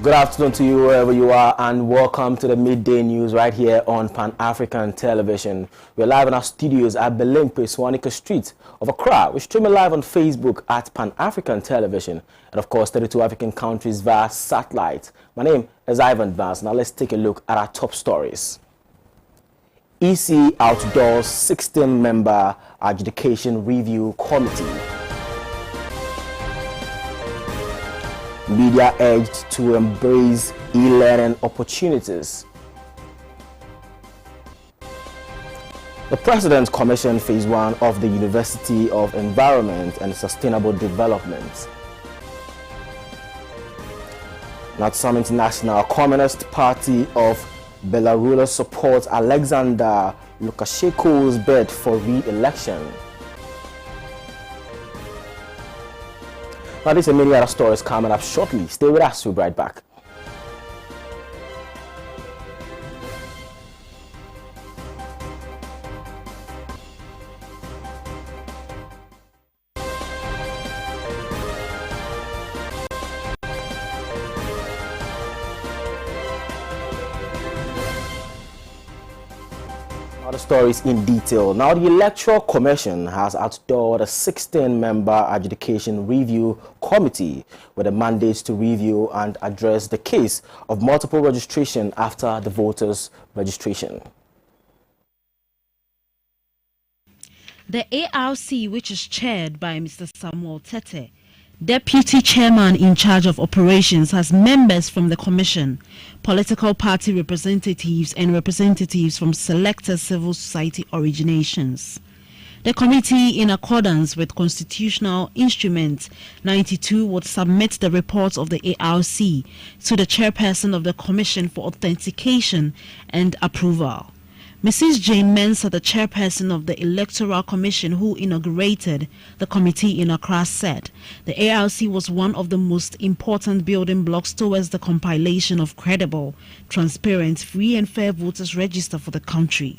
Good afternoon to you wherever you are, and welcome to the midday news right here on Pan-African Television. We're live in our studios at Belimpe, Swanika Street of Accra. We're streaming live on Facebook at Pan-African Television and of course 32 African countries via satellite. My name is Ivan Vance. Now let's take a look at our top stories. EC outdoors 16-member adjudication review committee. Media urged to embrace e-learning opportunities. The President commissioned Phase 1 of the University of Environment and Sustainable Development. Now, some international Communist Party of Belarus supports Alexander Lukashenko's bid for re-election. Now, these and many other stories coming up shortly. Stay with us, we'll be right back. Other stories in detail. Now, the Electoral Commission has outdoored a 16-member adjudication review committee with a mandate to review and address the case of multiple registration after the voters' registration. The ARC, which is chaired by Mr. Samuel Tete, Deputy Chairman in charge of operations, has members from the Commission, political party representatives and representatives from selected civil society originations. The committee, in accordance with Constitutional Instrument 92, would submit the reports of the ARC to the chairperson of the Commission for authentication and approval. Mrs. Jane Mensah, the chairperson of the Electoral Commission, who inaugurated the committee in Accra, said the ARC was one of the most important building blocks towards the compilation of credible, transparent, free and fair voters register for the country.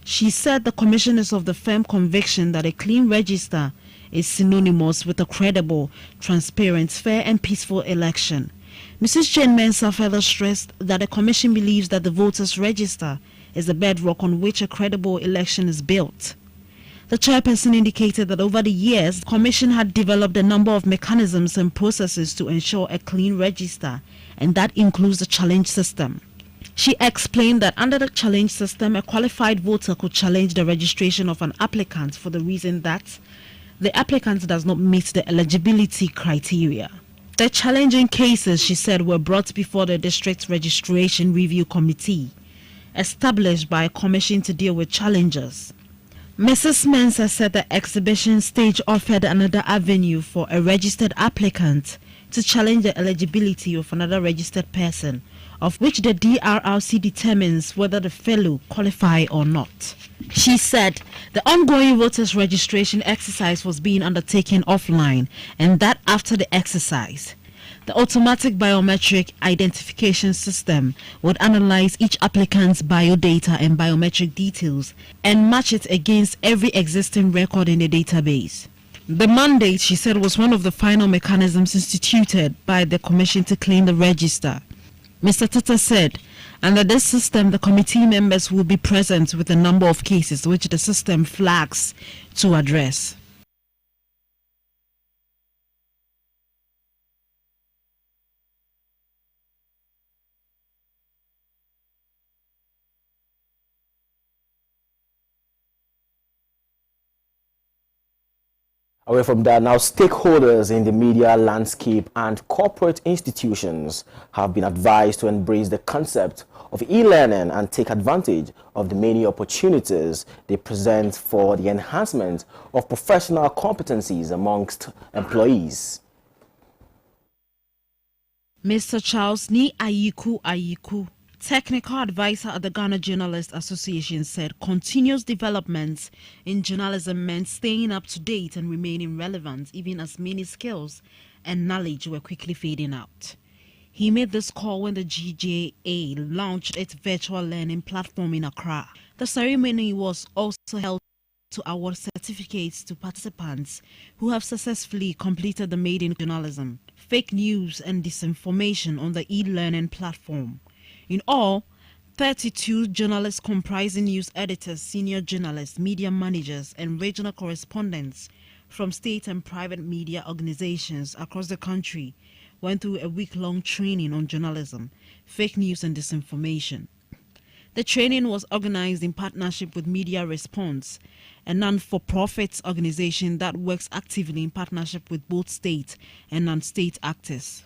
She said the commission is of the firm conviction that a clean register is synonymous with a credible, transparent, fair and peaceful election. Mrs. Jane Mensah further stressed that the commission believes that the voters register is the bedrock on which a credible election is built. The chairperson indicated that over the years, the Commission had developed a number of mechanisms and processes to ensure a clean register, and that includes the challenge system. She explained that under the challenge system, a qualified voter could challenge the registration of an applicant for the reason that the applicant does not meet the eligibility criteria. The challenging cases, she said, were brought before the District Registration Review Committee, established by a commission to deal with challenges. Mrs. Mensah said the exhibition stage offered another avenue for a registered applicant to challenge the eligibility of another registered person, of which the DRRC determines whether the fellow qualify or not. She said the ongoing voters registration exercise was being undertaken offline, and that after the exercise, the automatic biometric identification system would analyze each applicant's biodata and biometric details and match it against every existing record in the database. The mandate, she said, was one of the final mechanisms instituted by the Commission to clean the register. Mr. Tata said, under this system, the committee members will be present with a number of cases which the system flags to address. Away from that, now stakeholders in the media landscape and corporate institutions have been advised to embrace the concept of e-learning and take advantage of the many opportunities they present for the enhancement of professional competencies amongst employees. Mr. Charles Ni Ayiku, technical advisor at the Ghana Journalists Association, said continuous developments in journalism meant staying up to date and remaining relevant, even as many skills and knowledge were quickly fading out. He made this call when the GJA launched its virtual learning platform in Accra. The ceremony was also held to award certificates to participants who have successfully completed the Made in Journalism, Fake News and Disinformation on the e-learning platform. In all, 32 journalists comprising news editors, senior journalists, media managers, and regional correspondents from state and private media organizations across the country went through a week-long training on journalism, fake news and disinformation. The training was organized in partnership with Media Response, a non-for-profit organization that works actively in partnership with both state and non-state actors.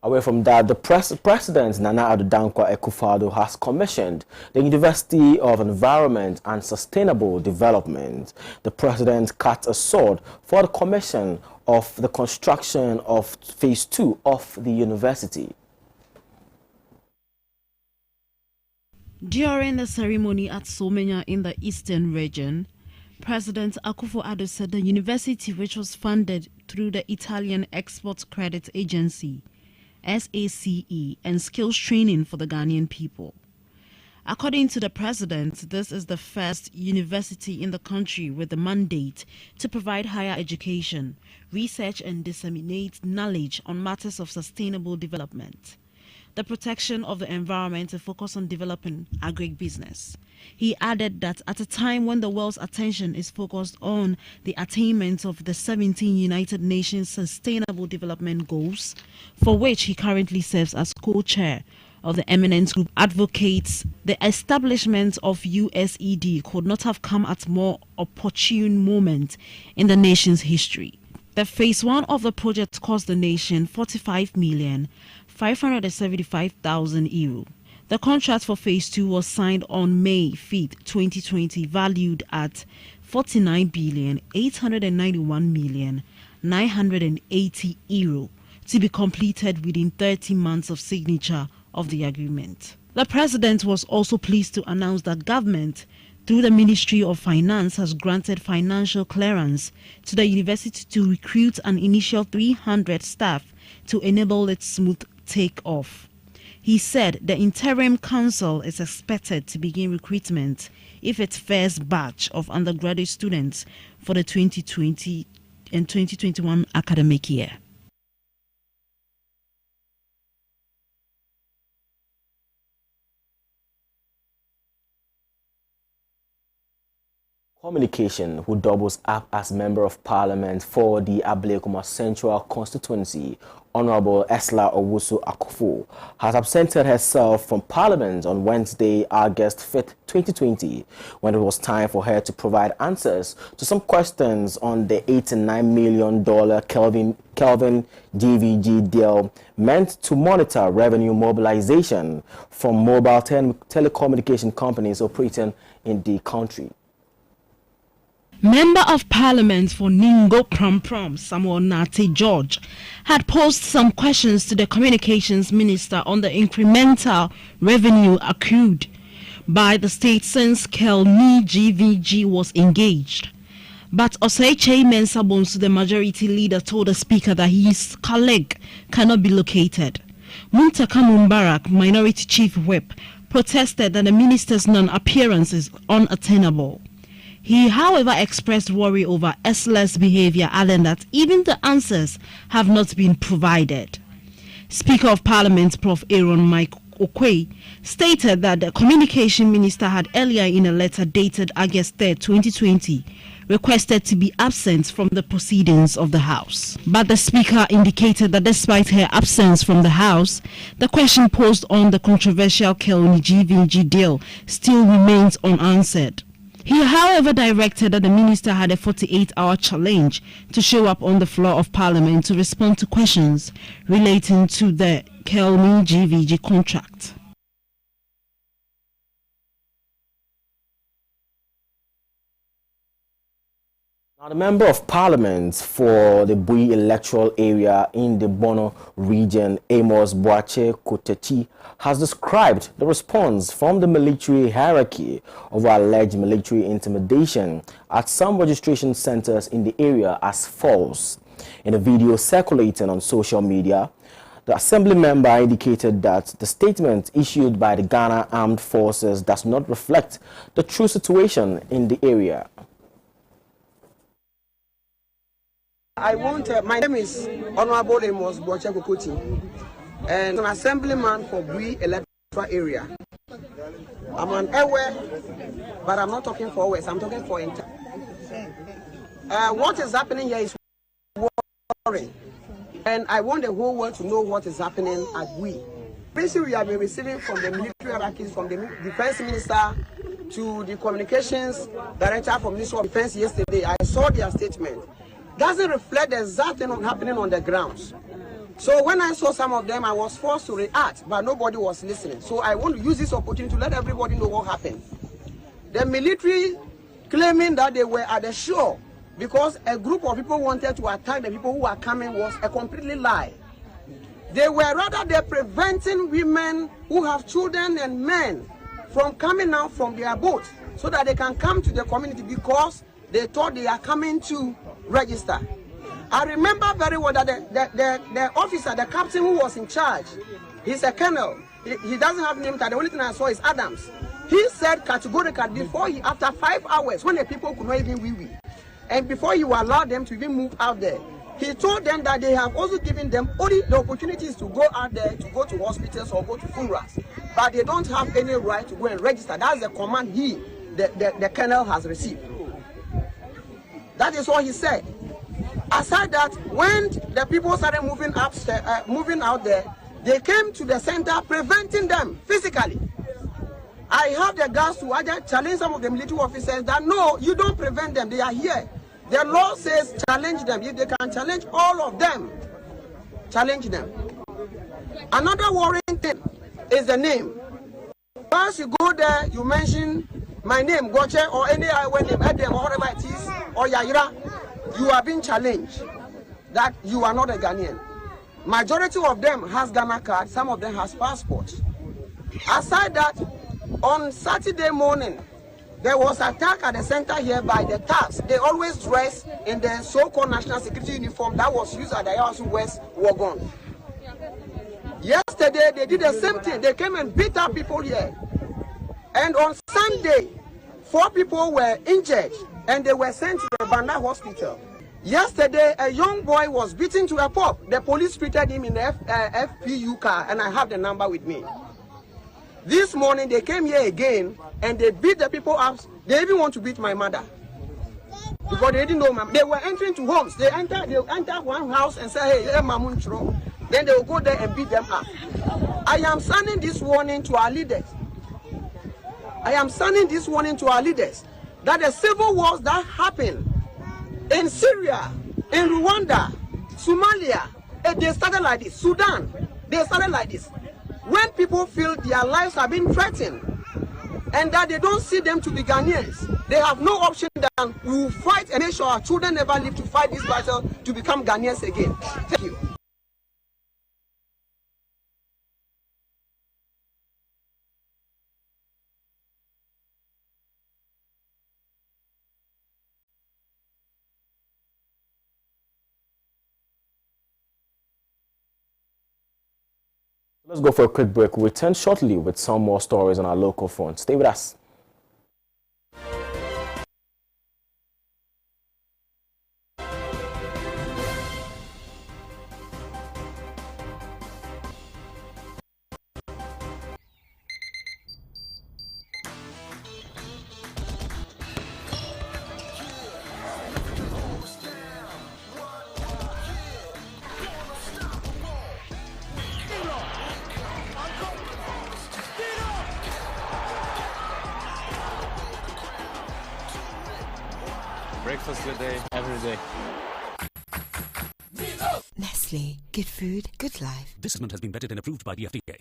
Away from that, the President Nana Addo Dankwa Akufo-Addo has commissioned the University of Environment and Sustainable Development. The President cut a sword for the commission of the construction of Phase 2 of the university. During the ceremony at Somenya in the Eastern region, President Akufo-Addo said the university, which was funded through the Italian Export Credit Agency, SACE, and skills training for the Ghanaian people. According to the president, this is the first university in the country with the mandate to provide higher education, research and disseminate knowledge on matters of sustainable development, the protection of the environment, and focus on developing agribusiness. He added that at a time when the world's attention is focused on the attainment of the 17 United Nations Sustainable Development Goals, for which he currently serves as co-chair of the eminent group, advocates the establishment of USED could not have come at a more opportune moment in the nation's history. The Phase 1 of the project cost the nation €45,575,000. The contract for Phase 2 was signed on May 5, 2020, valued at €49,891,980 to be completed within 30 months of signature of the agreement. The president was also pleased to announce that government, through the Ministry of Finance, has granted financial clearance to the university to recruit an initial 300 staff to enable its smooth take-off. He said the interim council is expected to begin recruitment if its first batch of undergraduate students for the 2020 and 2021 academic year. Communication, who doubles up as Member of Parliament for the Ablekuma Central Constituency, Honorable Esla Owusu Akufo, has absented herself from Parliament on Wednesday, August 5, 2020, when it was time for her to provide answers to some questions on the $89 million Kelvin GVG deal meant to monitor revenue mobilization from mobile telecommunication companies operating in the country. Member of Parliament for Ningo Prom Samuel Nate George had posed some questions to the Communications Minister on the incremental revenue accrued by the state since Kelni GVG was engaged. But Oseiche Mensah, the majority leader, told the Speaker that his colleague cannot be located. Muntaka Mumbarak, Minority Chief Whip, protested that the minister's non-appearance is unattainable. He, however, expressed worry over Esla's behavior, adding that even the answers have not been provided. Speaker of Parliament Prof. Aaron Mike Okwe stated that the Communication Minister had earlier in a letter dated August 3, 2020, requested to be absent from the proceedings of the House. But the Speaker indicated that despite her absence from the House, the question posed on the controversial Kelni GVG deal still remains unanswered. He, however, directed that the minister had a 48-hour challenge to show up on the floor of Parliament to respond to questions relating to the Kelni GVG contract. Now, the Member of Parliament for the Bui electoral area in the Bono region, Amos Boache Kotechi, has described the response from the military hierarchy over alleged military intimidation at some registration centers in the area as false. In a video circulating on social media, the Assembly member indicated that the statement issued by the Ghana Armed Forces does not reflect the true situation in the area. My name is Honorable Amos Boache Kotechi, and I'm an assemblyman for Bui electoral area. I'm an Ewe, but I'm not talking for West, I'm talking for entire. What is happening here is worrying, and I want the whole world to know what is happening at Bui. Basically, we have been receiving from the military hierarchies, from the defense minister to the communications director from Ministry of Defense yesterday. I saw their statement. Doesn't reflect the exact thing happening on the grounds. So when I saw some of them, I was forced to react, but nobody was listening. So I want to use this opportunity to let everybody know what happened. The military claiming that they were at the shore because a group of people wanted to attack the people who are coming was a completely lie. They were rather they're preventing women who have children and men from coming out from their boat so that they can come to the community because they thought they are coming to register. I remember very well that the officer, the captain who was in charge, he's a colonel. He doesn't have name tag. The only thing I saw is Adams. He said categorically after 5 hours, when the people could not even wee, and before you allow them to even move out there, he told them that they have also given them only the opportunities to go out there, to go to hospitals or go to funerals, but they don't have any right to go and register. That's the command the colonel has received. That is what he said. Aside that, when the people started moving out there, they came to the center preventing them physically. I have the guts to challenge some of the military officers that no, you don't prevent them, they are here. The law says challenge them. If they can challenge all of them, challenge them. Another worrying thing is the name. Once you go there, you mention my name, Goche, or any other name, Edem, or whatever it is, or Yaira, you are being challenged that you are not a Ghanaian. Majority of them has Ghana card, some of them has passports. Aside that, on Saturday morning, there was an attack at the center here by the TAPs. They always dress in the so-called national security uniform that was used at the Yawasu West Wagon. Yesterday, they did the same thing. They came and beat up people here. And on Sunday, 4 people were injured and they were sent to the Banda hospital. Yesterday, a young boy was beaten to a pulp. The police treated him in the FPU car, and I have the number with me. This morning, they came here again and they beat the people up. They even want to beat my mother because they didn't know my. They were entering to homes. They enter one house and say, "Hey, Mamun Chro." Then they will go there and beat them up. I am sending this warning to our leaders. I am sending this warning to our leaders that the civil wars that happen in Syria, in Rwanda, Somalia, they started like this. Sudan, they started like this. When people feel their lives are being threatened and that they don't see them to be Ghanaians, they have no option than we will fight and make sure our children never live to fight this battle to become Ghanaians again. Thank you. Let's go for a quick break. We'll return shortly with some more stories on our local front. Stay with us. Breakfast good day, every day. Nestle, good food, good life. This statement has been vetted and approved by the FDA.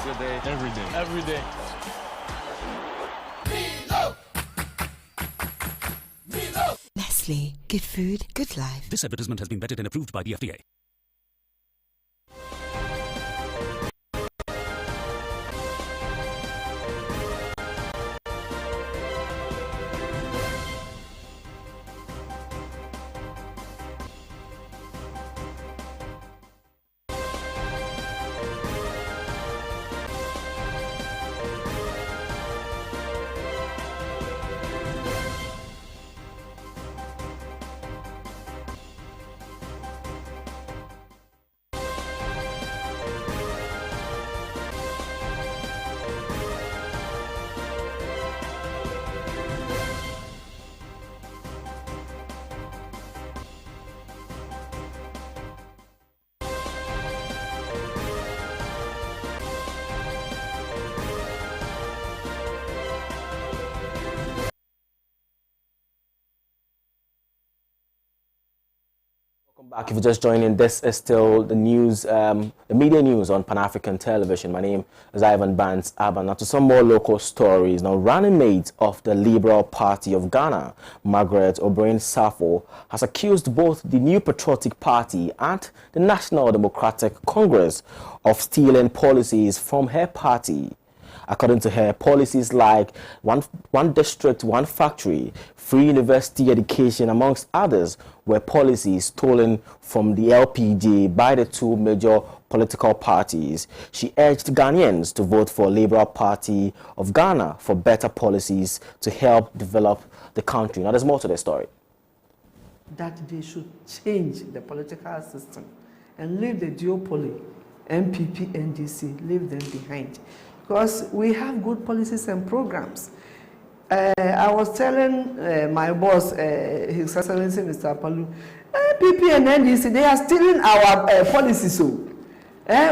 Yesterday. Every day. Every day. Nestle. Good food, good life. This advertisement has been vetted and approved by the FDA. Back. If you're just joining, this is still the news, the media news on Pan-African television. My name is Abban. Now to some more local stories. Now, running mate of the Liberal Party of Ghana, Margaret O'Brien Safo, has accused both the New Patriotic Party and the National Democratic Congress of stealing policies from her party. According to her, policies like one district, one factory, free university education, amongst others, were policies stolen from the LPG by the two major political parties. She urged Ghanaians to vote for Liberal Party of Ghana for better policies to help develop the country. Now, there's more to the story. That they should change the political system and leave the duopoly, MPP, NDC, leave them behind. Because we have good policies and programs. I was telling my boss, His Excellency Mr. Palu, MPP and NDC, they are stealing our policies. So,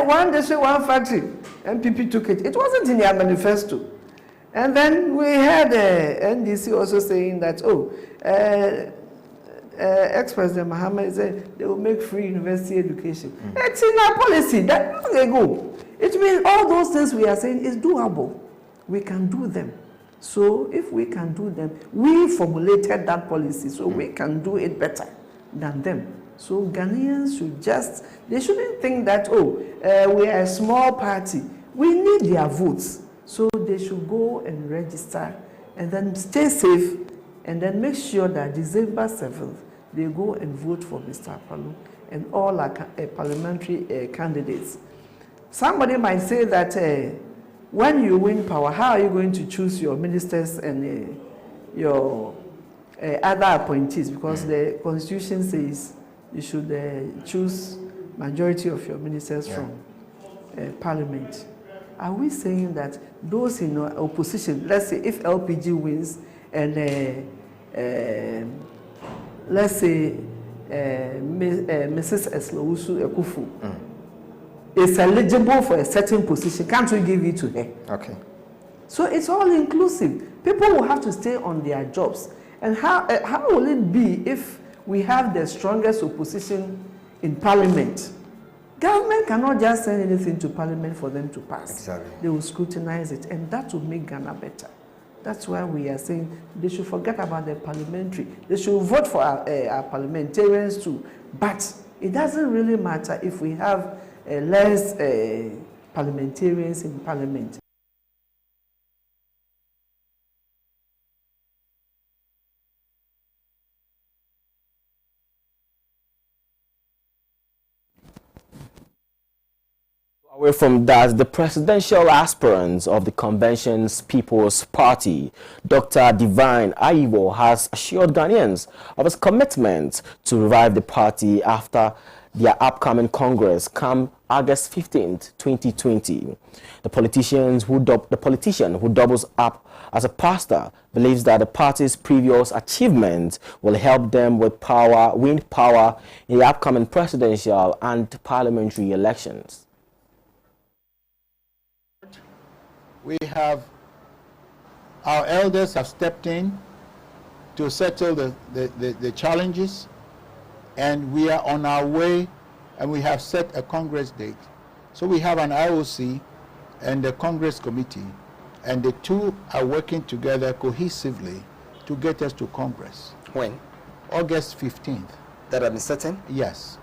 one district, one factory, MPP took it. It wasn't in their manifesto. And then we had NDC also saying that, ex-President Mohammed said they will make free university education. It's in our policy. That long ago. It means all those things we are saying is doable. We can do them. So if we can do them, we formulated that policy, so we can do it better than them. So Ghanaians should they shouldn't think that, we are a small party. We need their votes. So they should go and register and then stay safe and then make sure that December 7th, they go and vote for Mr. Palu and all our parliamentary candidates. Somebody might say that when you win power, how are you going to choose your ministers and your other appointees? Because the Constitution says you should choose majority of your ministers from Parliament. Are we saying that those in opposition, let's say if LPG wins and let's say Mrs. Eslowusu Ekufu is eligible for a certain position, can't we give it to her? Okay. So it's all inclusive. People will have to stay on their jobs. And how will it be if we have the strongest opposition in Parliament? Government cannot just send anything to Parliament for them to pass. Exactly. They will scrutinize it, and that will make Ghana better. That's why we are saying they should forget about the parliamentary. They should vote for our parliamentarians too. But it doesn't really matter if we have less parliamentarians in Parliament. Away from that, the presidential aspirant of the convention's People's Party, Dr. Divine Aiwo, has assured Ghanaians of his commitment to revive the party after their upcoming Congress come August 15th, 2020. The politician who doubles up as a pastor believes that the party's previous achievements will help them win power in the upcoming presidential and parliamentary elections. We have, our elders have stepped in to settle the challenges, and we are on our way, and we have set a Congress date. So we have an IOC and the Congress Committee, and the two are working together cohesively to get us to Congress. When? August 15th. That have been certain? Yes.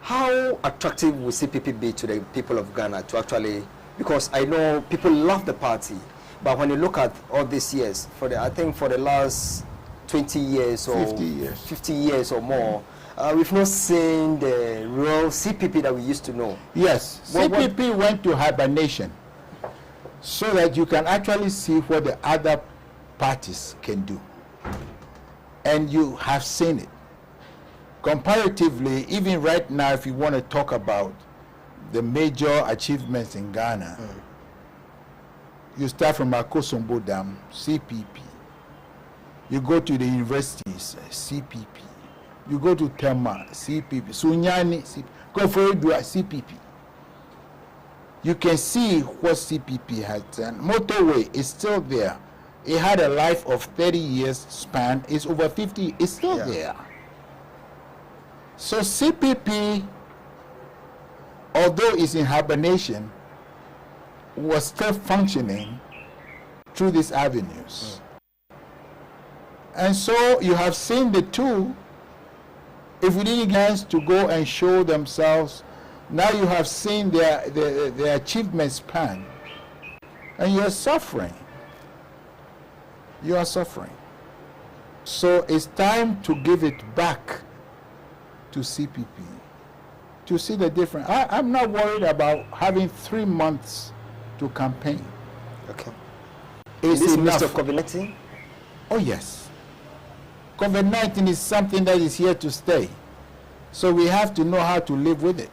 How attractive will CPP be to the people of Ghana to actually, because I know people love the party, but when you look at all these years, I think for the last 20 years or 50 years or more, we've not seen the real CPP that we used to know. Yes, CPP went to hibernation so that you can actually see what the other parties can do. And you have seen it. Comparatively, even right now, if you want to talk about the major achievements in Ghana, you start from Akosombo Dam, CPP. You go to the universities, CPP. You go to Tema, CPP. Sunyani, Koforidua, CPP. You can see what CPP has done. Motorway is still there. It had a life of 30 years span. It's over 50. It's still there. So CPP, although it's in hibernation, was still functioning through these avenues. And so you have seen the two. If we didn't get to go and show themselves, now you have seen their achievement span, and you are suffering. You are suffering. So it's time to give it back to CPP to see the difference. I'm not worried about having 3 months to campaign. Okay. It's this enough. Mr. COVID-19? Oh yes. COVID-19 is something that is here to stay. So we have to know how to live with it.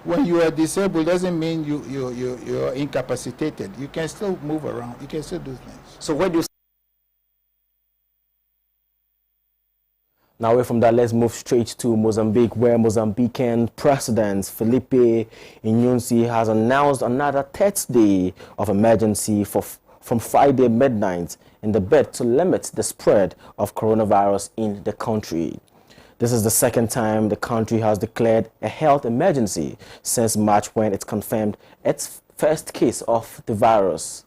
When you are disabled doesn't mean you're incapacitated. You can still move around. You can still do things. So where do you... Now away from that, let's move straight to Mozambique, where Mozambican President Felipe Nyusi has announced another third day of emergency from Friday midnight in the bid to limit the spread of coronavirus in the country. This is the second time the country has declared a health emergency since March, when it confirmed its first case of the virus.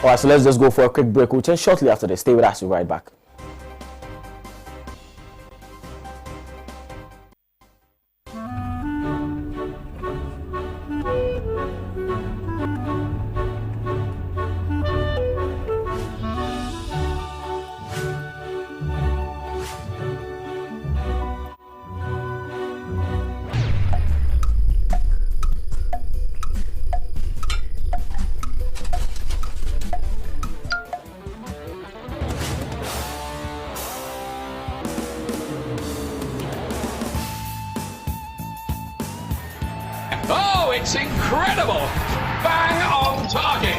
All right, so let's just go for a quick break. We'll return shortly after this. Stay with us. We'll be right back. Oh, it's incredible! Bang on target!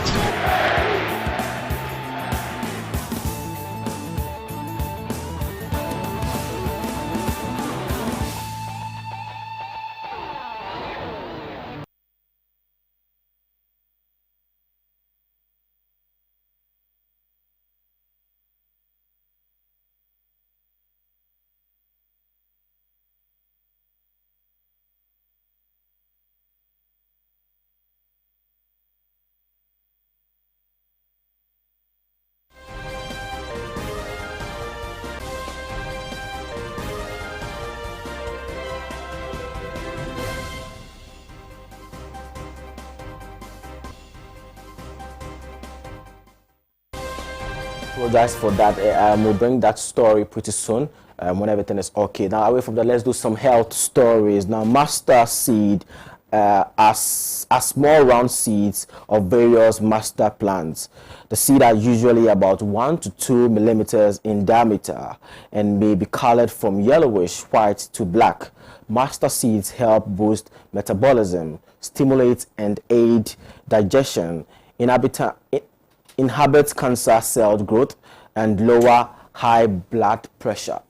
Apologize for that. We'll bring that story pretty soon when everything is okay. Now, away from that, let's do some health stories. Now, mustard seed are small round seeds of various mustard plants. The seeds are usually about 1 to 2 millimeters in diameter and may be colored from yellowish white to black. mustard seeds help boost metabolism, stimulate and aid digestion, inhibit cancer cell growth, and lower high blood pressure.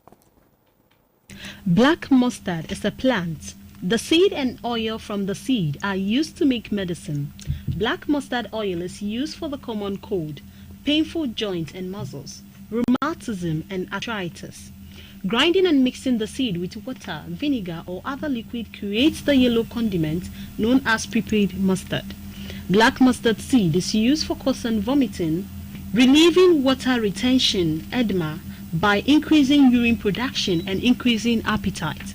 Black mustard is a plant. The seed and oil from the seed are used to make medicine. Black mustard oil is used for the common cold, painful joints and muscles, rheumatism and arthritis. Grinding and mixing the seed with water, vinegar or other liquid creates the yellow condiment known as prepared mustard. Black mustard seed is used for causing vomiting, relieving water retention, edema, by increasing urine production and increasing appetite.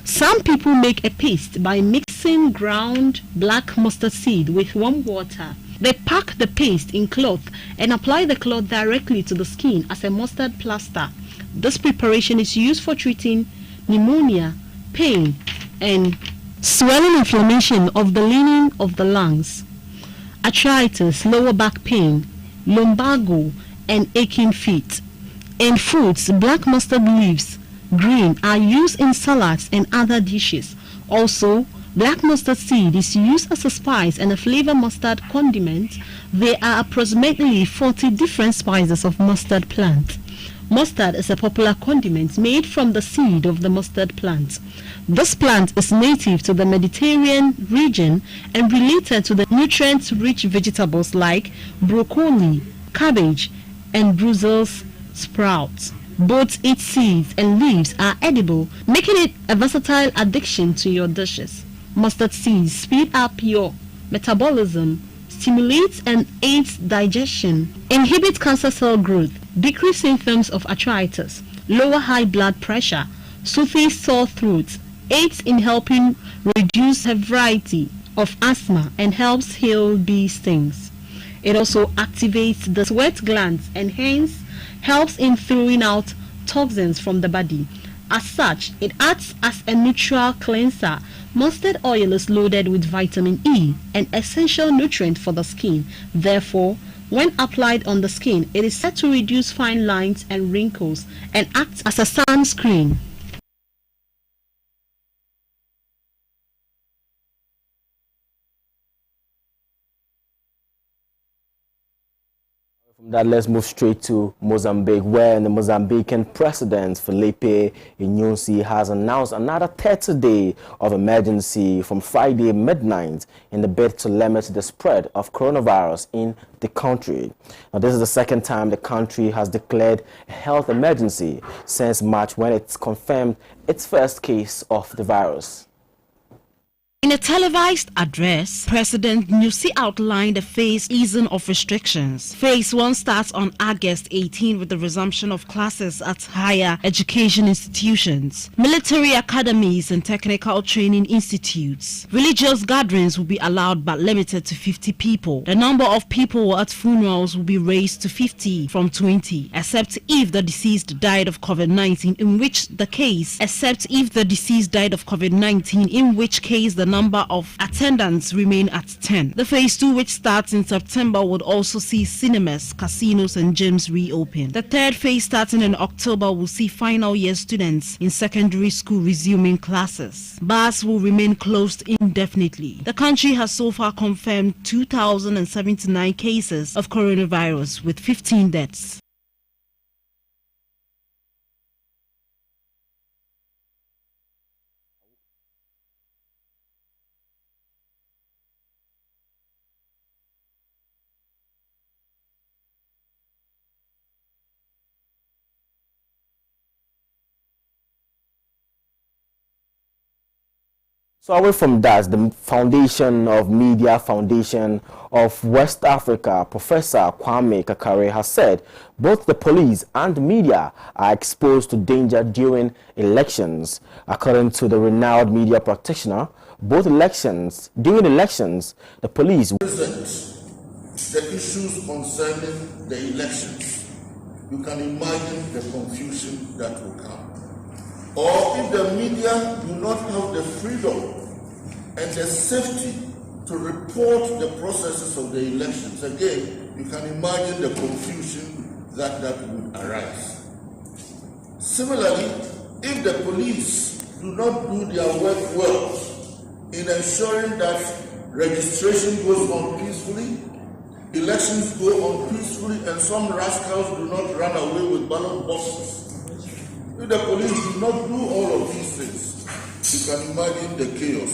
Some people make a paste by mixing ground black mustard seed with warm water. They pack the paste in cloth and apply the cloth directly to the skin as a mustard plaster. This preparation is used for treating pneumonia, pain, and swelling inflammation of the lining of the lungs, arthritis, lower back pain, lumbago, and aching feet. In foods, black mustard leaves, green, are used in salads and other dishes. Also, black mustard seed is used as a spice and a flavor mustard condiment. There are approximately 40 different spices of mustard plant. Mustard is a popular condiment made from the seed of the mustard plant. This plant is native to the Mediterranean region and related to the nutrient-rich vegetables like broccoli, cabbage, and Brussels sprouts. Both its seeds and leaves are edible, making it a versatile addition to your dishes. Mustard seeds speed up your metabolism, stimulates and aids digestion, inhibit cancer cell growth, decrease symptoms of arthritis, lower high blood pressure, soothes sore throats, aids in helping reduce severity of asthma, and helps heal bee stings. It also activates the sweat glands and hence helps in throwing out toxins from the body. As such, it acts as a neutral cleanser. Mustard oil is loaded with vitamin E, an essential nutrient for the skin. Therefore, when applied on the skin, it is said to reduce fine lines and wrinkles and acts as a sunscreen. From that, let's move straight to Mozambique, where the Mozambican President Filipe Nyusi has announced another 30 days of emergency from Friday midnight in the bid to limit the spread of coronavirus in the country. Now, this is the second time the country has declared a health emergency since March, when it's confirmed its first case of the virus. In a televised address, President Nyusi outlined a phased easing of restrictions. Phase 1 starts on August 18 with the resumption of classes at higher education institutions, military academies and technical training institutes. Religious gatherings will be allowed but limited to 50 people. The number of people at funerals will be raised to 50 from 20, except if the deceased died of COVID-19, in which case the number of attendants remain at 10. The phase 2, which starts in September, would also see cinemas, casinos and gyms reopen. The third phase, starting in October, will see final year students in secondary school resuming classes. Bars will remain closed indefinitely. The country has so far confirmed 2,079 cases of coronavirus with 15 deaths. So away from that, the Foundation of Media Foundation of West Africa, Professor Kwame Kakare, has said both the police and media are exposed to danger during elections. According to the renowned media practitioner, during elections, the police present the issues concerning the elections. You can imagine the confusion that will come. Or if the media do not have the freedom and the safety to report the processes of the elections, again, you can imagine the confusion that would arise. Similarly, if the police do not do their work well in ensuring that registration goes on peacefully, elections go on peacefully, and some rascals do not run away with ballot boxes. If the police do not do all of these things, you can imagine the chaos.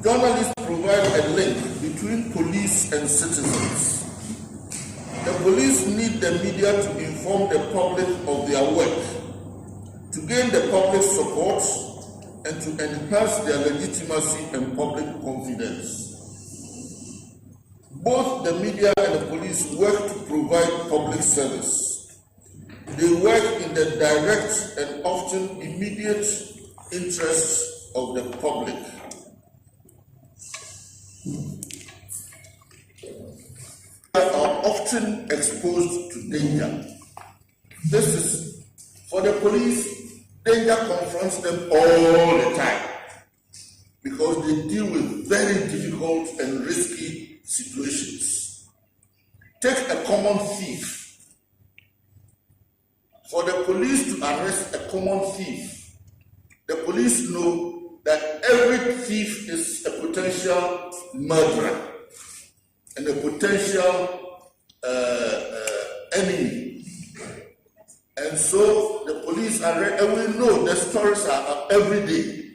Journalists provide a link between police and citizens. The police need the media to inform the public of their work, to gain the public support, and to enhance their legitimacy and public confidence. Both the media and the police work to provide public service. They work in the direct and often immediate interests of the public. They are often exposed to danger. This is, for the police, danger confronts them all the time because they deal with very difficult and risky situations. Take a common thief. For the police to arrest a common thief, the police know that every thief is a potential murderer and a potential enemy. And so the police arrest, and we know the stories are every day.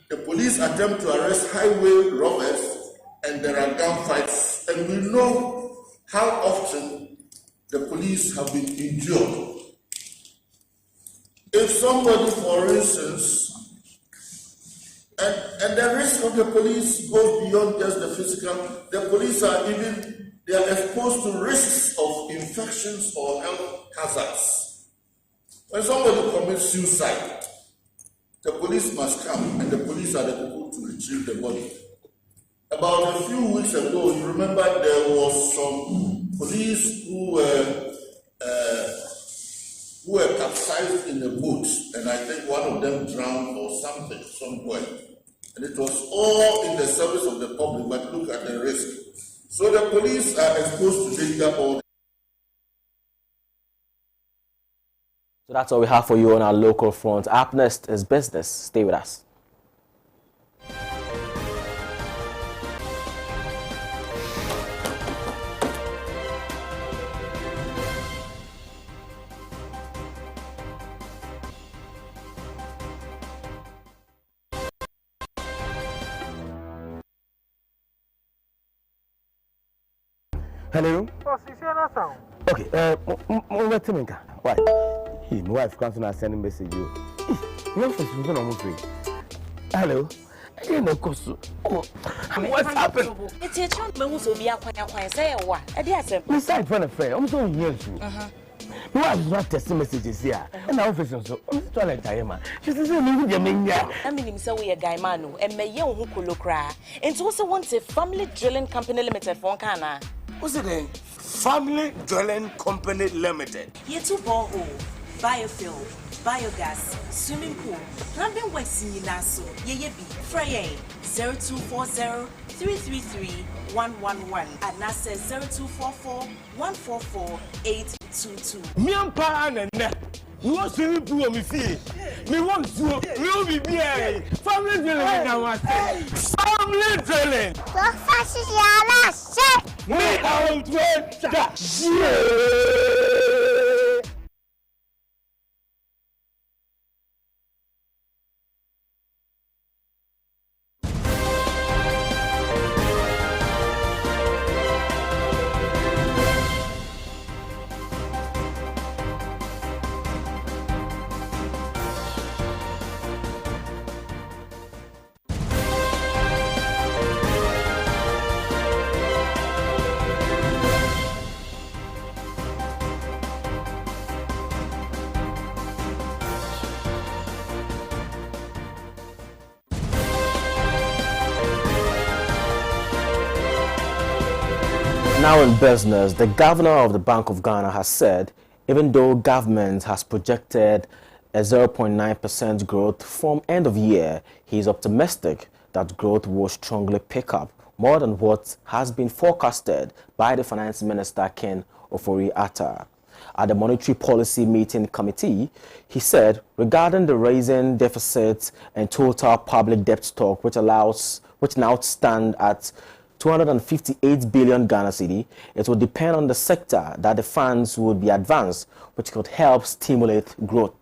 The police attempt to arrest highway robbers and there are gunfights, and we know how often the police have been injured. If somebody, for instance, and the risk of the police goes beyond just the physical, the police are they are exposed to risks of infections or health hazards. When somebody commits suicide, the police must come, and the police are the people to retrieve the body. About a few weeks ago, you remember there was some police who were capsized in a boat, and I think one of them drowned or something somewhere. And it was all in the service of the public, but look at the risk. So the police are exposed to danger all the time. So that's all we have for you on our local front. Up next is business. Stay with us. Hello? Okay, why? Hey, my wife comes and send a message you. Your face is almost free. Hello? What's happened? It's a chunk, but also be a quiet say what? I dare say, besides, friend of fair, I'm so here too. My wife is not testing messages here, and our face so I'm toilet time. She says, I mean, so we a guy manu, and may young who could look cry. And also wants a family drilling company limited for Kana. What's it then? Family Drilling Company Limited. Ye two borehole, biofuel, biogas, swimming pool, plumbing works in Naso, ye be, Frey 0240-333-111, and NASA 0244-144-822. Miampa and net. You want to do me see? Me want to be here. Family drilling now. Family drilling. Me out with that shit. Now in business, the governor of the Bank of Ghana has said, even though government has projected a 0.9% growth from end of year, he is optimistic that growth will strongly pick up more than what has been forecasted by the Finance Minister Ken Ofori-Atta. at the Monetary Policy Meeting Committee. He said regarding the raising deficits and total public debt stock, which now stand at 258 billion Ghana cedi, it will depend on the sector that the funds would be advanced, which could help stimulate growth.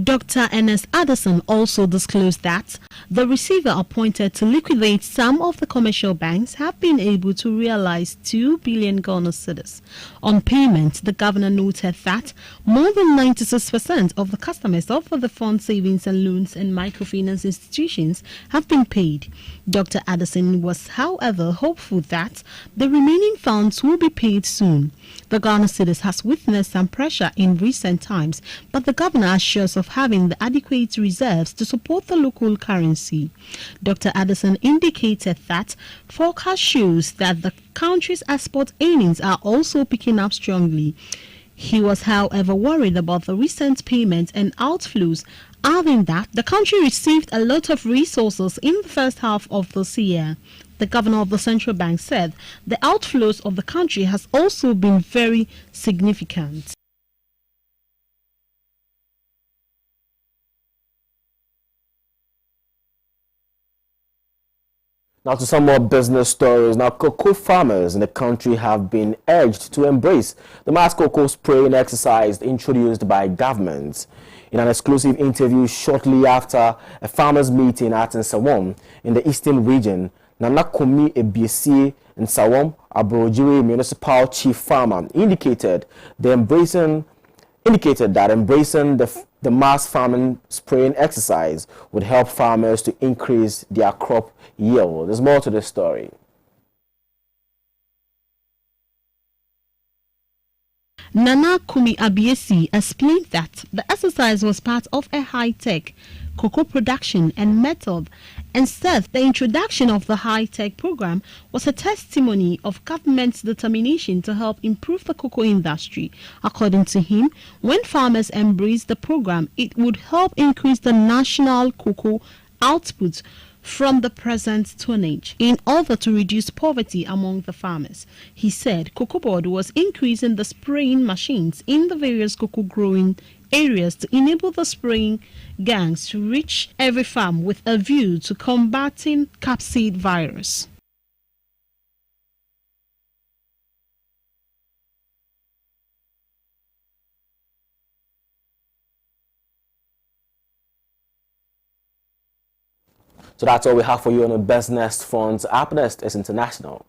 Dr. Ernest Addison also disclosed that the receiver appointed to liquidate some of the commercial banks have been able to realize 2 billion Ghana cedis. On payment, the governor noted that more than 96% of the customers of the fund savings and loans and microfinance institutions have been paid. Dr. Addison was, however, hopeful that the remaining funds will be paid soon. The Ghana cedis has witnessed some pressure in recent times, but the governor assures of having the adequate reserves to support the local currency. Dr. Addison indicated that forecast shows that the country's export earnings are also picking up strongly. He was, however, worried about the recent payments and outflows, adding that the country received a lot of resources in the first half of this year. The governor of the central bank said the outflows of the country has also been very significant. Now to some more business stories. Now, cocoa farmers in the country have been urged to embrace the mass cocoa spraying exercise introduced by government. In an exclusive interview shortly after a farmers' meeting at Nsawam in the eastern region, Nanakomi Ebiesi Nsawam Aborojiri municipal chief farmer indicated that embracing the mass farming spraying exercise would help farmers to increase their crop yield. There's more to this story. Nana Kumi Abiesi explained that the exercise was part of a high-tech cocoa production and method, and said the introduction of the high-tech program was a testimony of government's determination to help improve the cocoa industry. According to him, when farmers embrace the program, it would help increase the national cocoa output from the present tonnage in order to reduce poverty among the farmers. He said Cocoa Board was increasing the spraying machines in the various cocoa growing areas to enable the spraying gangs to reach every farm with a view to combating capsid virus. So that's all we have for you on the business front. Up next is international.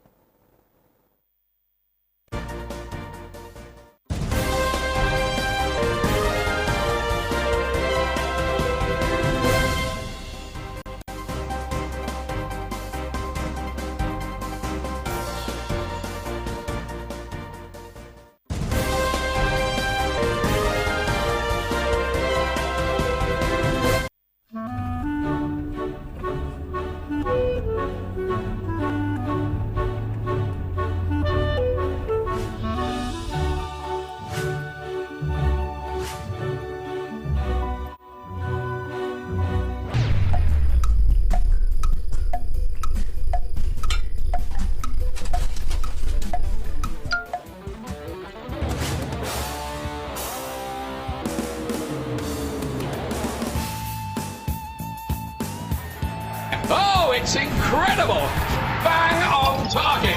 Oh, it's incredible! Bang on target!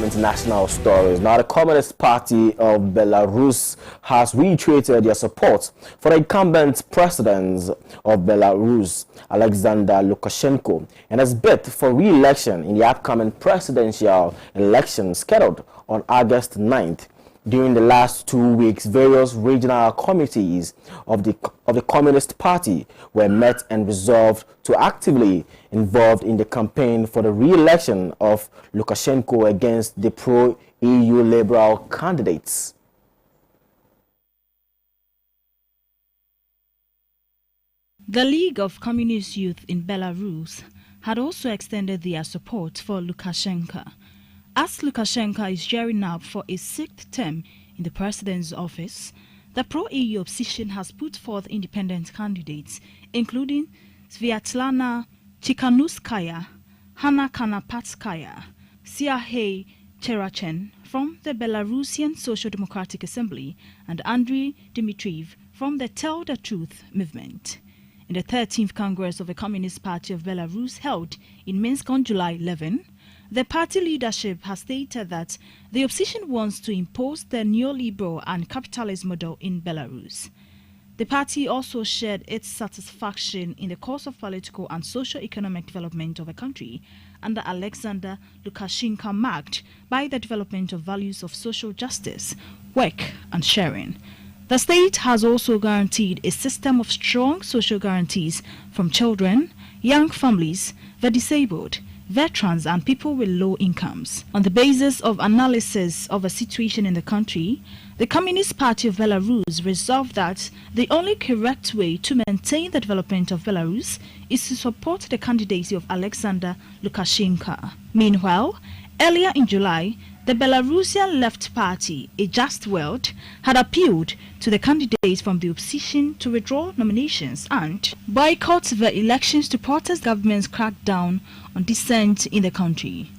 International stories. Now, the Communist Party of Belarus has reiterated their support for the incumbent president of Belarus, Alexander Lukashenko, and has bid for re-election in the upcoming presidential election scheduled on August 9th. During the last 2 weeks, various regional committees of the Communist Party were met and resolved to actively involved in the campaign for the re-election of Lukashenko against the pro-EU liberal candidates. The League of Communist Youth in Belarus had also extended their support for Lukashenko. As Lukashenko is gearing up for a 6th term in the president's office, the pro-EU opposition has put forth independent candidates, including Sviatlana Tikhanovskaya, Hanna Kanapatskaya, Siarhei Cherachen from the Belarusian Social Democratic Assembly, and Andrei Dmitriev from the Tell the Truth movement. In the 13th Congress of the Communist Party of Belarus held in Minsk on July 11, the party leadership has stated that the opposition wants to impose the neoliberal and capitalist model in Belarus. The party also shared its satisfaction in the course of political and socio-economic development of the country under Alexander Lukashenko, marked by the development of values of social justice, work and sharing. The state has also guaranteed a system of strong social guarantees from children, young families, the disabled, veterans and people with low incomes. On the basis of analysis of a situation in the country, the Communist Party of Belarus resolved that the only correct way to maintain the development of Belarus is to support the candidacy of Alexander Lukashenko. Meanwhile, earlier in July, the Belarusian Left Party, A Just World, had appealed to the candidates from the opposition to withdraw nominations and boycott the elections to protest government's crackdown on dissent in the country.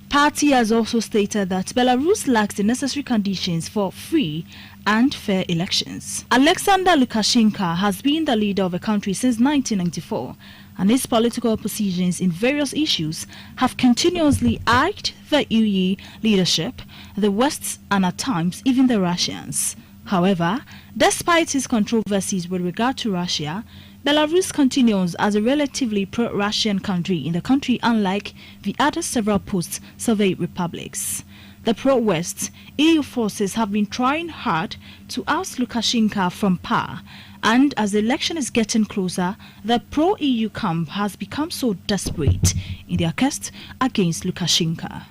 Party has also stated that Belarus lacks the necessary conditions for free and fair elections. Alexander Lukashenko has been the leader of the country since 1994, and his political positions in various issues have continuously urged the EU leadership, the West, and at times even the Russians. However, despite his controversies with regard to Russia, Belarus continues as a relatively pro-Russian country in the country, unlike the other several post-Soviet republics. The pro-West EU forces have been trying hard to oust Lukashenko from power, and as the election is getting closer, the pro-EU camp has become so desperate in their quest against Lukashenko.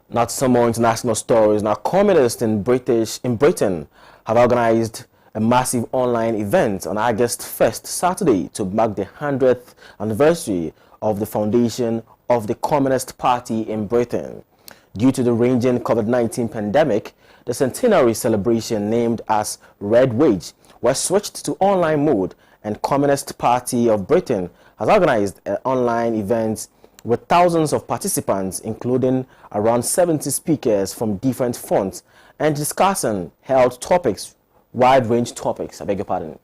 Not some more international stories. Now, communists in Britain have organized a massive online event on August 1st, Saturday, to mark the 100th anniversary of the foundation of the Communist Party in Britain. Due to the raging COVID-19 pandemic, the centenary celebration, named as Red Wage, was switched to online mode, and Communist Party of Britain has organized an online event with thousands of participants, including around 70 speakers from different fronts, and discussing health topics, wide-range topics. I beg your pardon.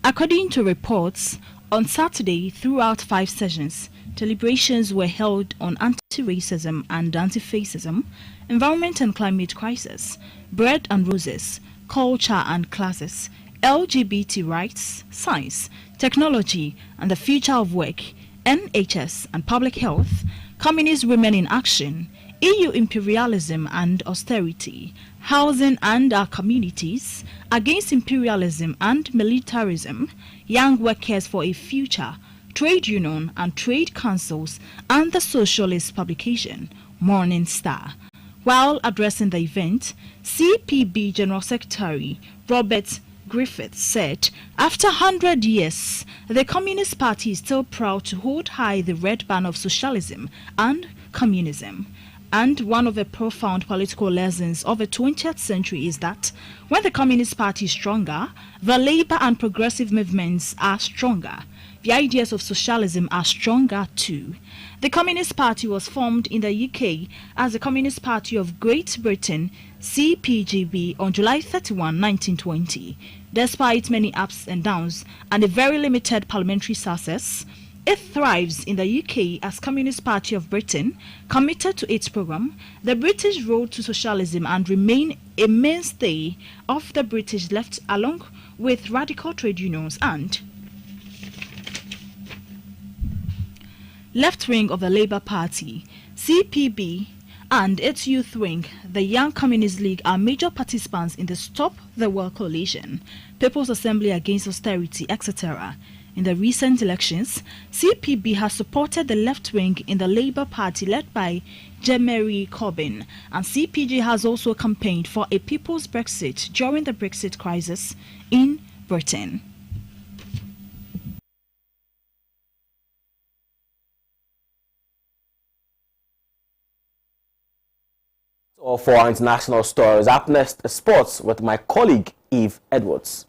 According to reports, on Saturday, throughout 5 sessions, deliberations were held on anti-racism and anti-fascism, environment and climate crisis, bread and roses, culture and classes, LGBT rights, science, technology and the future of work, NHS and public health, communist women in action, EU imperialism and austerity, housing and our communities, against imperialism and militarism, young workers for a future, trade union and trade councils, and the socialist publication, Morning Star. While addressing the event, CPB General Secretary Robert Griffith said, after 100 years, the Communist Party is still proud to hold high the red banner of socialism and communism. And one of the profound political lessons of the 20th century is that when the Communist Party is stronger, the labor and progressive movements are stronger. The ideas of socialism are stronger too. The Communist Party was formed in the UK as the Communist Party of Great Britain, CPGB, on July 31, 1920. Despite many ups and downs and a very limited parliamentary success, it thrives in the UK as Communist Party of Britain, committed to its program, the British road to socialism, and remain a mainstay of the British left, along with radical trade unions and left wing of the Labour Party, CPB, and its youth wing, the Young Communist League, are major participants in the Stop the War Coalition, People's Assembly Against Austerity, etc. In the recent elections, CPB has supported the left wing in the Labour Party led by Jeremy Corbyn, and CPG has also campaigned for a people's Brexit during the Brexit crisis in Britain. Or for our international stories. Up next, sports with my colleague Eve Edwards.